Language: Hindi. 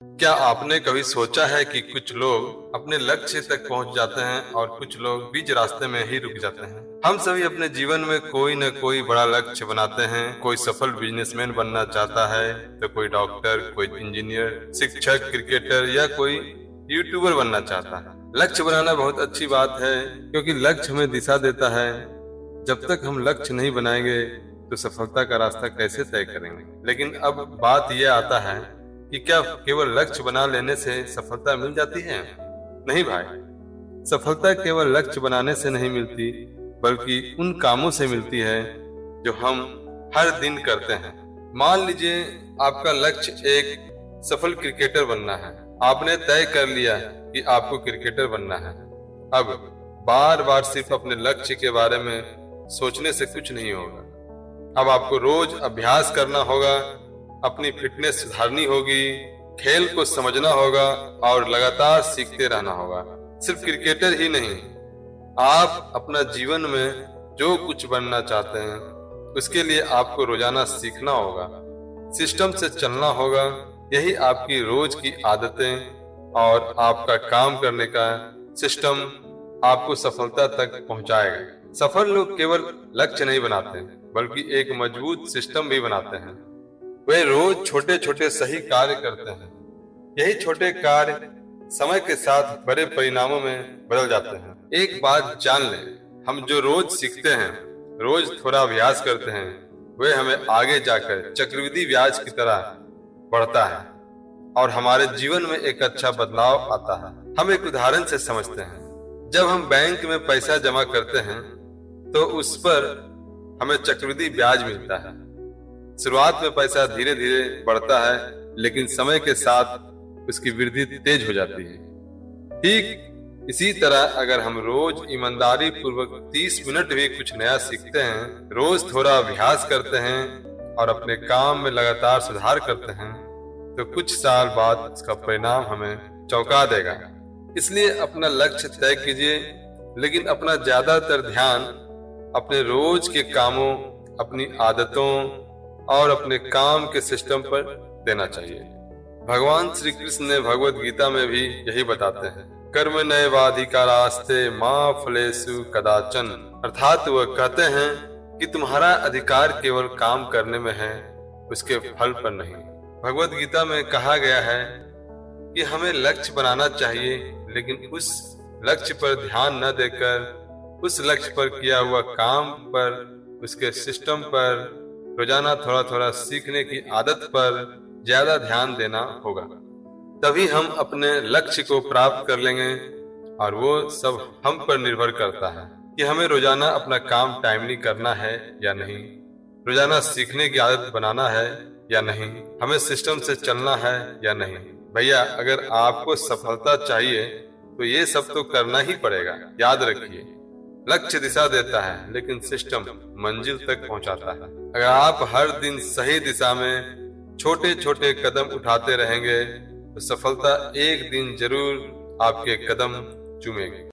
क्या आपने कभी सोचा है कि कुछ लोग अपने लक्ष्य तक पहुंच जाते हैं और कुछ लोग बीच रास्ते में ही रुक जाते हैं। हम सभी अपने जीवन में कोई न कोई बड़ा लक्ष्य बनाते हैं। कोई सफल बिजनेसमैन बनना चाहता है, तो कोई डॉक्टर, कोई इंजीनियर, शिक्षक, क्रिकेटर या कोई यूट्यूबर बनना चाहता है। लक्ष्य बनाना बहुत अच्छी बात है, क्योंकि लक्ष्य हमें दिशा देता है। जब तक हम लक्ष्य नहीं बनाएंगे तो सफलता का रास्ता कैसे तय करेंगे। लेकिन अब बात यह आता है कि क्या केवल लक्ष्य बना लेने से सफलता मिल जाती है? नहीं भाई, सफलता केवल लक्ष्य बनाने से नहीं मिलती, बल्कि उन कामों से मिलती है जो हम हर दिन करते हैं। मान लीजिए आपका लक्ष्य एक सफल क्रिकेटर बनना है। आपने तय कर लिया कि आपको क्रिकेटर बनना है। अब बार बार सिर्फ अपने लक्ष्य के बारे में सोचने से कुछ नहीं होगा। अब आपको रोज अभ्यास करना होगा, अपनी फिटनेस सुधारनी होगी, खेल को समझना होगा और लगातार सीखते रहना होगा। सिर्फ क्रिकेटर ही नहीं, आप अपना जीवन में जो कुछ बनना चाहते हैं उसके लिए आपको रोजाना सीखना होगा, सिस्टम से चलना होगा। यही आपकी रोज की आदतें और आपका काम करने का सिस्टम आपको सफलता तक पहुंचाएगा। सफल लोग केवल लक्ष्य नहीं बनाते, बल्कि एक मजबूत सिस्टम भी बनाते हैं। वे रोज छोटे छोटे सही कार्य करते हैं। यही छोटे कार्य समय के साथ बड़े परिणामों में बदल जाते हैं। एक बात जान लें, हम जो रोज सीखते हैं, रोज थोड़ा अभ्यास करते हैं, वे हमें आगे जाकर चक्रवृद्धि ब्याज की तरह बढ़ता है और हमारे जीवन में एक अच्छा बदलाव आता है। हम एक उदाहरण से समझते हैं। जब हम बैंक में पैसा जमा करते हैं तो उस पर हमें चक्रवृद्धि ब्याज मिलता है। शुरुआत में पैसा धीरे धीरे बढ़ता है, लेकिन समय के साथ उसकी वृद्धि तेज हो जाती है। ठीक इसी तरह अगर हम रोज ईमानदारी पूर्वक 30 मिनट भी कुछ नया सीखते हैं, रोज थोड़ा अभ्यास करते हैं और अपने काम में लगातार सुधार करते हैं, तो कुछ साल बाद इसका परिणाम हमें चौंका देगा। इसलिए अपना लक्ष्य तय कीजिए, लेकिन अपना ज्यादातर ध्यान अपने रोज के कामों, अपनी आदतों और अपने काम के सिस्टम पर देना चाहिए। भगवान श्री कृष्ण ने भगवत गीता में भी यही बताते हैं, कर्म नैवाधिकारास्ते मां फलेषु कदाचन। अर्थात वह कहते हैं कि तुम्हारा अधिकार केवल काम करने में है, उसके फल पर नहीं। भगवत गीता में कहा गया है कि हमें लक्ष्य बनाना चाहिए, लेकिन उस लक्ष्य पर ध्यान न देकर उस लक्ष्य पर किया हुआ काम पर, उसके सिस्टम पर, रोजाना थोड़ा थोड़ा सीखने की आदत पर ज्यादा ध्यान देना होगा। तभी हम अपने लक्ष्य को प्राप्त कर लेंगे। और वो सब हम पर निर्भर करता है कि हमें रोजाना अपना काम टाइमली करना है या नहीं, रोजाना सीखने की आदत बनाना है या नहीं, हमें सिस्टम से चलना है या नहीं। भैया, अगर आपको सफलता चाहिए तो ये सब तो करना ही पड़ेगा। याद रखिए, लक्ष्य दिशा देता है, लेकिन सिस्टम मंजिल तक पहुंचाता है। अगर आप हर दिन सही दिशा में छोटे छोटे कदम उठाते रहेंगे तो सफलता एक दिन जरूर आपके कदम चूमेगी।